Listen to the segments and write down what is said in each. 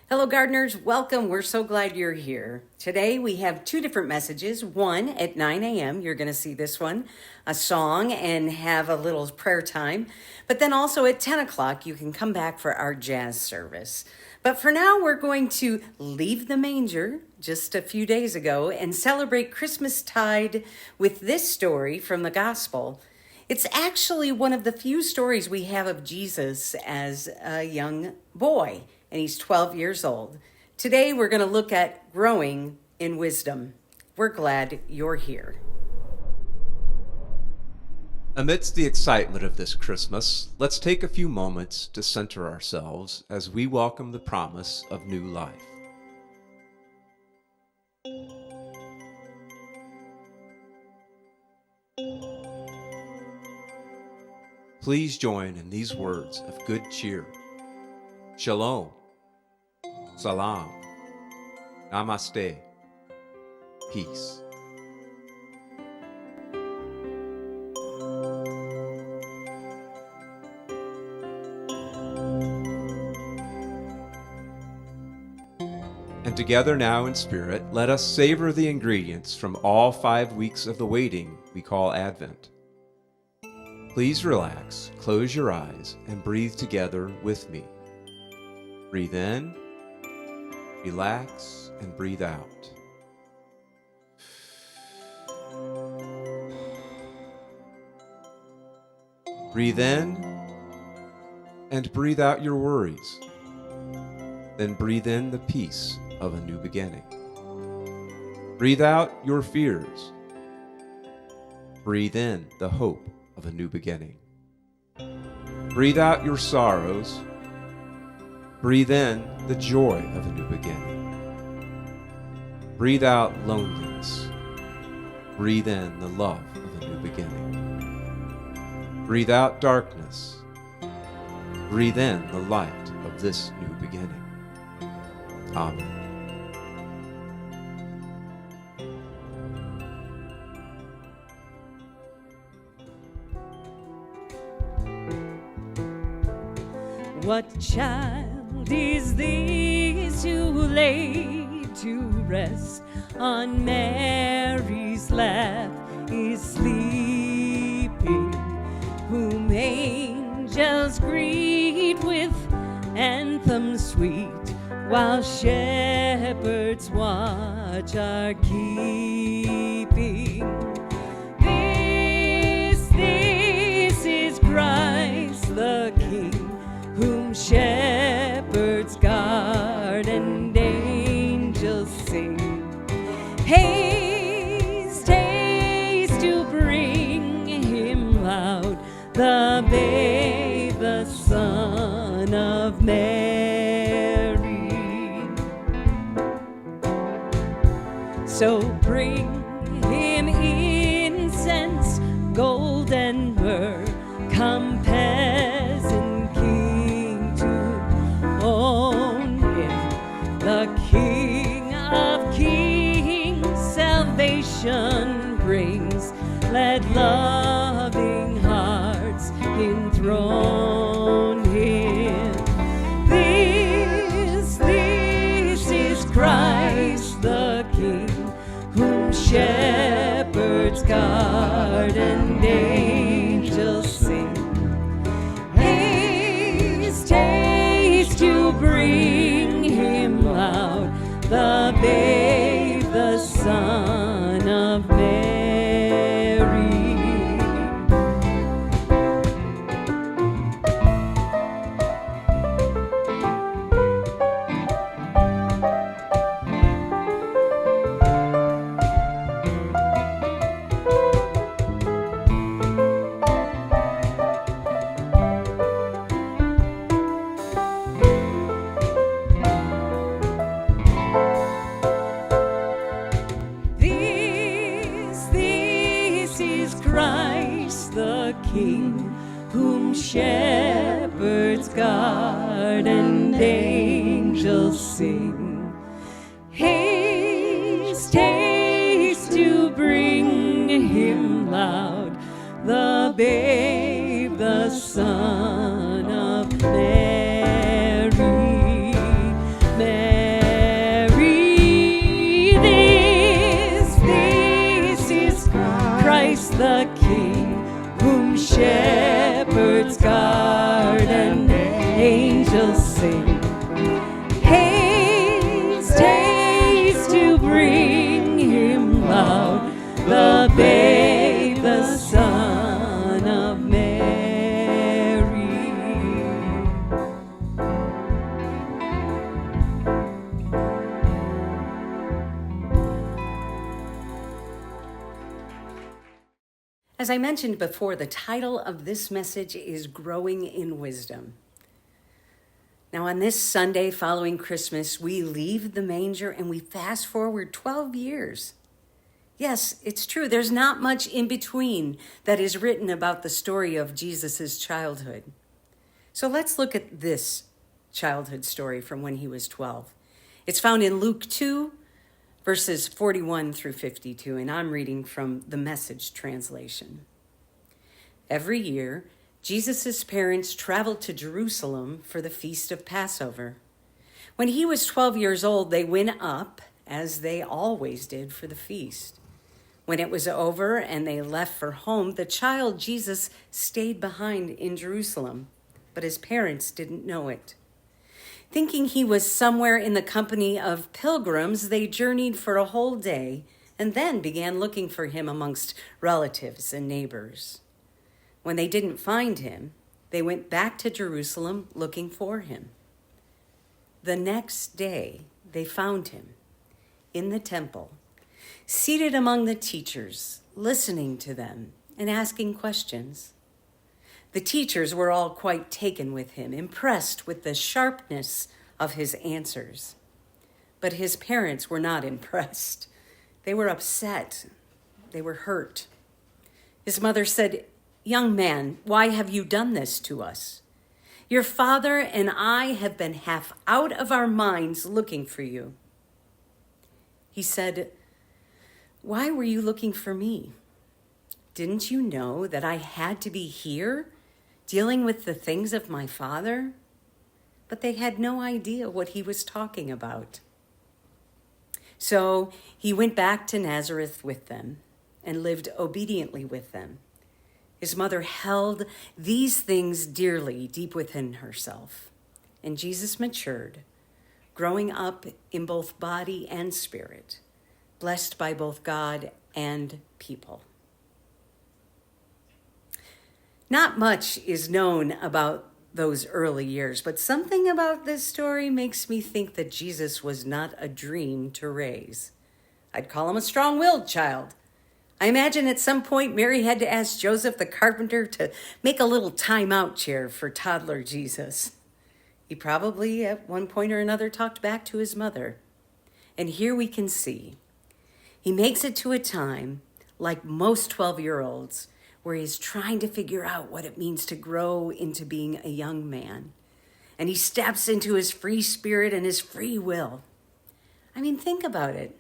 Hello, gardeners. Welcome. We're so glad you're here. Today we have two different messages. One at 9 a.m. You're going to see this one, a song, and have a little prayer time. But then also at 10 o'clock, you can come back for our jazz service. But for now, we're going to leave the manger just a few days ago and celebrate Christmastide with this story from the gospel. It's actually one of the few stories we have of Jesus as a young boy, and he's 12 years old. Today, we're going to look at growing in wisdom. We're glad you're here. Amidst the excitement of this Christmas, let's take a few moments to center ourselves as we welcome the promise of new life. Please join in these words of good cheer. Shalom, salam, namaste, peace. And together now in spirit, let us savor the ingredients from all 5 weeks of the waiting we call Advent. Please relax, close your eyes, and breathe together with me. Breathe in, relax, and breathe out. Breathe in and breathe out your worries. Then breathe in the peace of a new beginning. Breathe out your fears. Breathe in the hope of a new beginning. Breathe out your sorrows. Breathe in the joy of a new beginning. Breathe out loneliness. Breathe in the love of a new beginning. Breathe out darkness. Breathe in the light of this new beginning. Amen. What child is this you laid to rest on Mary's lap is sleeping, whom angels greet with anthems sweet, while shepherds watch are keeping. This is Christ the King, whom shepherds guard and angels sing. Haste, haste to bring him loud, the babe, the Son of Mary. So bring him incense, gold and myrrh, come peasant king to own him, the King of kings, salvation brings. Let loving hearts enthrone him. This is Christ the King, whom shepherds guard and angels sing. Haste, haste to bring him loud, the babe, the Son of Mary. This is Christ the King, whom shepherds guard and angels sing. Haste, haste to bring him loud, the babe, the Son of Mary. garden, angels sing. Haste, haste to bring him loud, the babe, the Son of Mary. As I mentioned before, the title of this message is Growing in Wisdom. Now, on this Sunday following Christmas, we leave the manger and we fast forward 12 years. Yes, it's true. There's not much in between that is written about the story of Jesus' childhood. So let's look at this childhood story from when he was 12. It's found in Luke 2, verses 41 through 52, and I'm reading from the Message translation. Every year, Jesus' parents traveled to Jerusalem for the feast of Passover. When he was 12 years old, they went up, as they always did, for the feast. When it was over and they left for home, the child Jesus stayed behind in Jerusalem, but his parents didn't know it. Thinking he was somewhere in the company of pilgrims, they journeyed for a whole day and then began looking for him amongst relatives and neighbors. When they didn't find him, they went back to Jerusalem looking for him. The next day, they found him in the temple, seated among the teachers, listening to them and asking questions. The teachers were all quite taken with him, impressed with the sharpness of his answers. But his parents were not impressed. They were upset. They were hurt. His mother said, "Young man, why have you done this to us? Your father and I have been half out of our minds looking for you." He said, "Why were you looking for me? Didn't you know that I had to be here, dealing with the things of my father?" But they had no idea what he was talking about. So he went back to Nazareth with them and lived obediently with them. His mother held these things dearly deep within herself, and Jesus matured, growing up in both body and spirit, blessed by both God and people. Not much is known about those early years, but something about this story makes me think that Jesus was not a dream to raise. I'd call him a strong-willed child. I imagine at some point Mary had to ask Joseph the carpenter to make a little time-out chair for toddler Jesus. He probably at one point or another talked back to his mother. And here we can see he makes it to a time, like most 12-year-olds, where he's trying to figure out what it means to grow into being a young man. And he steps into his free spirit and his free will. I mean, think about it.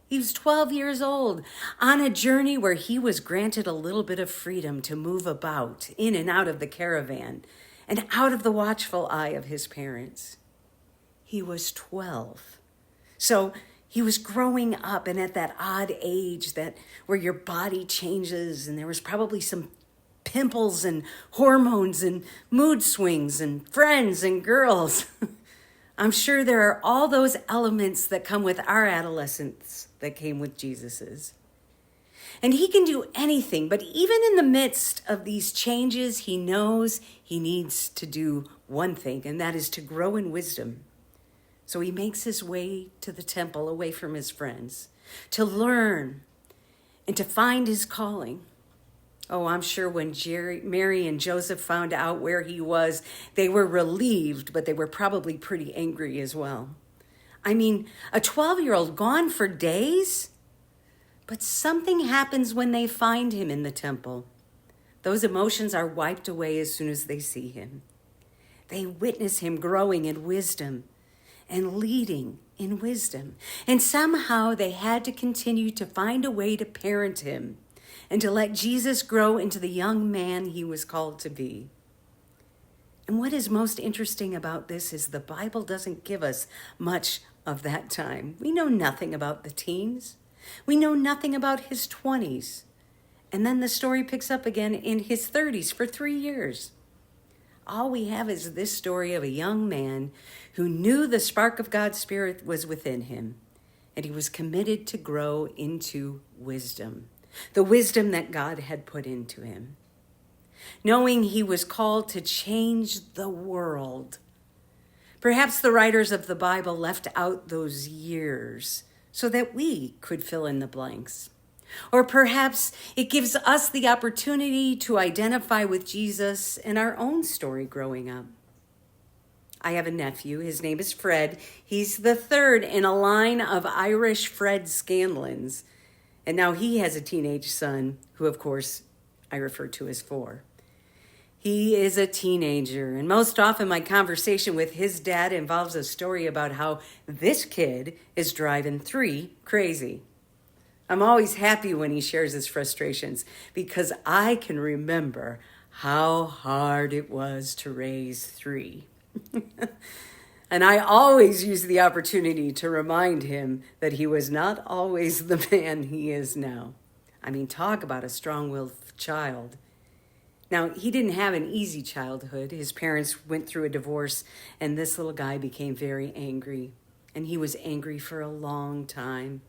He was 12 years old, on a journey where he was granted a little bit of freedom to move about in and out of the caravan and out of the watchful eye of his parents. He was 12. So he was growing up, and at that odd age that where your body changes, and there was probably some pimples and hormones and mood swings and friends and girls. I'm sure there are all those elements that come with our adolescence that came with Jesus's. And he can do anything, but even in the midst of these changes, he knows he needs to do one thing, and that is to grow in wisdom. So he makes his way to the temple away from his friends, to learn and to find his calling. Oh, I'm sure when Mary and Joseph found out where he was, they were relieved, but they were probably pretty angry as well. I mean, a 12-year-old gone for days? But something happens when they find him in the temple. Those emotions are wiped away as soon as they see him. They witness him growing in wisdom and leading in wisdom. And somehow they had to continue to find a way to parent him and to let Jesus grow into the young man he was called to be. And what is most interesting about this is the Bible doesn't give us much of that time. We know nothing about the teens. We know nothing about his 20s. And then the story picks up again in his 30s for 3 years. all we have is this story of a young man who knew the spark of God's Spirit was within him, and he was committed to grow into wisdom, the wisdom that God had put into him. Knowing he was called to change the world. Perhaps the writers of the Bible left out those years so that we could fill in the blanks. Or perhaps it gives us the opportunity to identify with Jesus in our own story growing up. I have a nephew. His name is Fred. He's the third in a line of Irish Fred Scanlons. And now he has a teenage son, who, of course, I refer to as 4. He is a teenager, and most often my conversation with his dad involves a story about how this kid is driving 3 crazy. I'm always happy when he shares his frustrations because I can remember how hard it was to raise 3. And I always use the opportunity to remind him that he was not always the man he is now. I mean, talk about a strong-willed child. Now, he didn't have an easy childhood. His parents went through a divorce, and this little guy became very angry. And he was angry for a long time.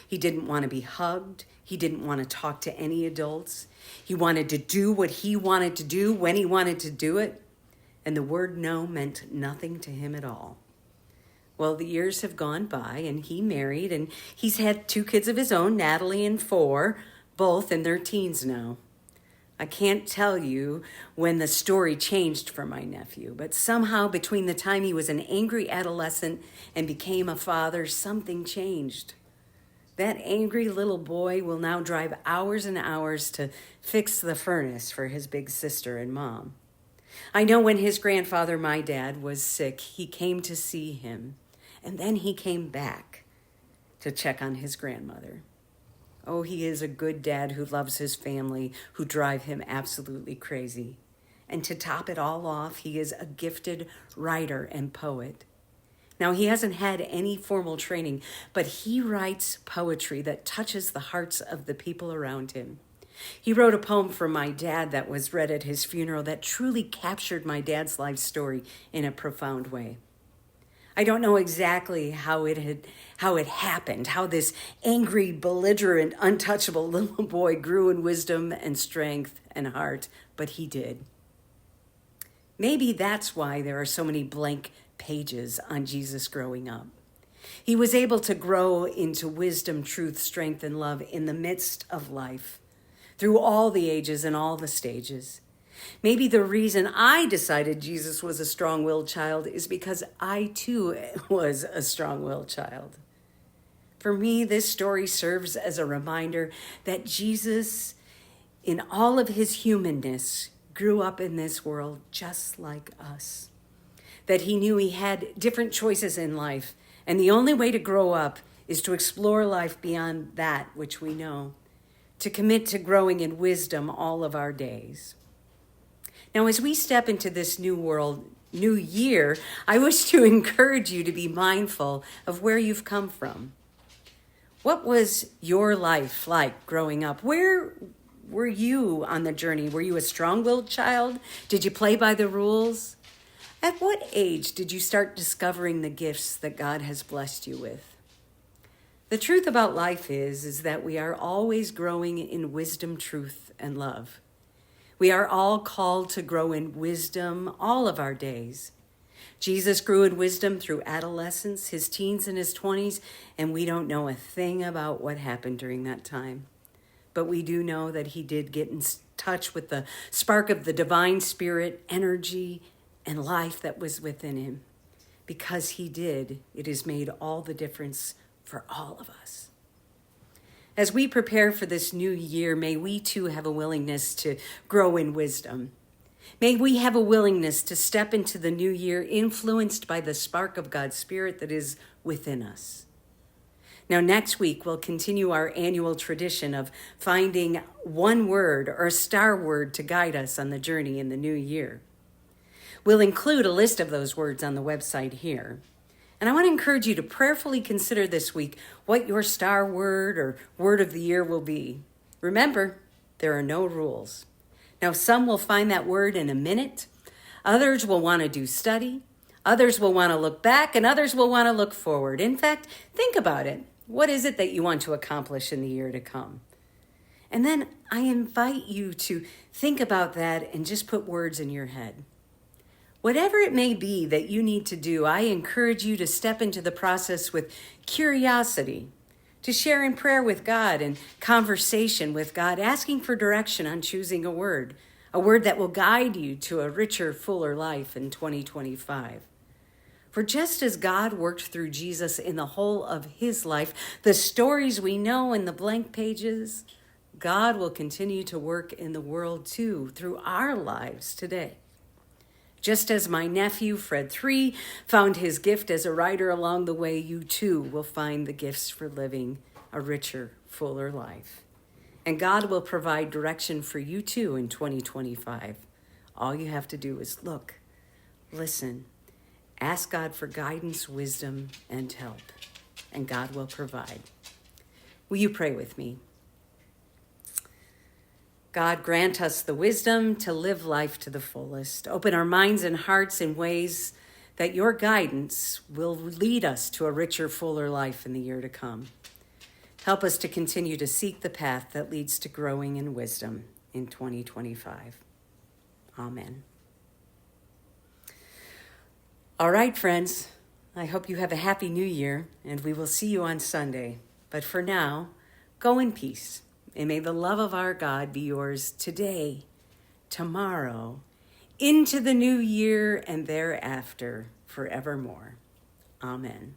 He didn't want to be hugged. He didn't want to talk to any adults. He wanted to do what he wanted to do when he wanted to do it. And the word no meant nothing to him at all. Well, the years have gone by, and he married, and he's had 2 kids of his own, Natalie and 4, both in their teens now. I can't tell you when the story changed for my nephew, but somehow between the time he was an angry adolescent and became a father, something changed. That angry little boy will now drive hours and hours to fix the furnace for his big sister and mom. I know when his grandfather, my dad, was sick, he came to see him, and then he came back to check on his grandmother. Oh, he is a good dad who loves his family, who drive him absolutely crazy. And to top it all off, he is a gifted writer and poet. Now, he hasn't had any formal training, but he writes poetry that touches the hearts of the people around him. He wrote a poem for my dad that was read at his funeral that truly captured my dad's life story in a profound way. I don't know exactly how it happened, how this angry, belligerent, untouchable little boy grew in wisdom and strength and heart, but he did. Maybe that's why there are so many blank pages on Jesus growing up. He was able to grow into wisdom, truth, strength, and love in the midst of life, through all the ages and all the stages. Maybe the reason I decided Jesus was a strong-willed child is because I too was a strong-willed child. For me, this story serves as a reminder that Jesus, in all of his humanness, grew up in this world just like us. That he knew he had different choices in life, and the only way to grow up is to explore life beyond that which we know, to commit to growing in wisdom all of our days. Now, as we step into this new year, I wish to encourage you to be mindful of where you've come from. What was your life like growing up? Where were you on the journey? Were you a strong-willed child? Did you play by the rules? At what age did you start discovering the gifts that God has blessed you with? The truth about life is that we are always growing in wisdom, truth, and love. We are all called to grow in wisdom all of our days. Jesus grew in wisdom through adolescence, his teens and his 20s, and we don't know a thing about what happened during that time. But we do know that he did get in touch with the spark of the divine spirit, energy, and life that was within him. Because he did, it has made all the difference for all of us. As we prepare for this new year, may we too have a willingness to grow in wisdom. May we have a willingness to step into the new year influenced by the spark of God's Spirit that is within us. Now, next week, we'll continue our annual tradition of finding one word or a star word to guide us on the journey in the new year. We'll include a list of those words on the website here. And I want to encourage you to prayerfully consider this week what your star word or word of the year will be. Remember, there are no rules. Now, some will find that word in a minute. Others will want to do study. Others will want to look back, and others will want to look forward. In fact, think about it. What is it that you want to accomplish in the year to come? And then I invite you to think about that and just put words in your head. Whatever it may be that you need to do, I encourage you to step into the process with curiosity, to share in prayer with God and conversation with God, asking for direction on choosing a word that will guide you to a richer, fuller life in 2025. For just as God worked through Jesus in the whole of his life, the stories we know in the blank pages, God will continue to work in the world too, through our lives today. Just as my nephew, Fred 3, found his gift as a writer along the way, you too will find the gifts for living a richer, fuller life. And God will provide direction for you too in 2025. All you have to do is look, listen, ask God for guidance, wisdom, and help, and God will provide. Will you pray with me? God, grant us the wisdom to live life to the fullest. Open our minds and hearts in ways that your guidance will lead us to a richer, fuller life in the year to come. Help us to continue to seek the path that leads to growing in wisdom in 2025. Amen. All right, friends, I hope you have a happy new year, and we will see you on Sunday. But for now, go in peace, and may the love of our God be yours today, tomorrow, into the new year, and thereafter, forevermore. Amen.